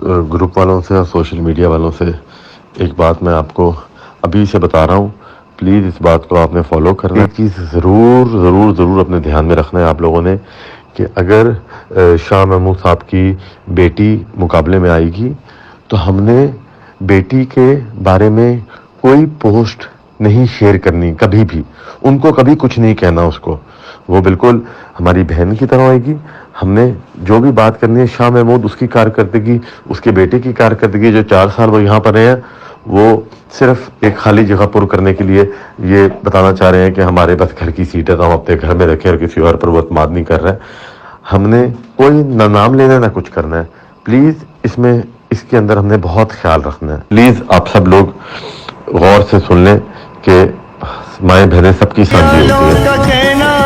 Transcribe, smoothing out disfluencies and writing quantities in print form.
Group वालों से और सोशल मीडिया वालों से एक बात मैं आपको अभी से बता रहा हूँ, प्लीज़ इस बात को आपने फॉलो करना है। एक चीज़ ज़रूर अपने ध्यान में रखना है आप लोगों ने कि अगर शाह महमूद साहब की बेटी मुकाबले में आएगी तो हमने बेटी के बारे में कोई पोस्ट नहीं शेयर करनी, कभी भी उनको कभी कुछ नहीं कहना उसको। वो बिल्कुल हमारी बहन की तरह होएगी। हमने जो भी बात करनी है शाह महमूद, उसकी कारकर्दगी, उसके बेटे की कारकर्दगी, जो 4 साल वो यहाँ पर रहे हैं, वो सिर्फ एक खाली जगह पुर करने के लिए ये बताना चाह रहे हैं कि हमारे पास घर की सीट है तो हम अपने घर में रखें और किसी और पर वो एतमाद नहीं कर रहे हैं। हमने कोई ना नाम लेना है ना कुछ करना है। प्लीज़ इसके अंदर हमने बहुत ख्याल रखना है। प्लीज़ आप सब लोग गौर से सुन लें कि माएँ बहनें सबकी साझी होती है।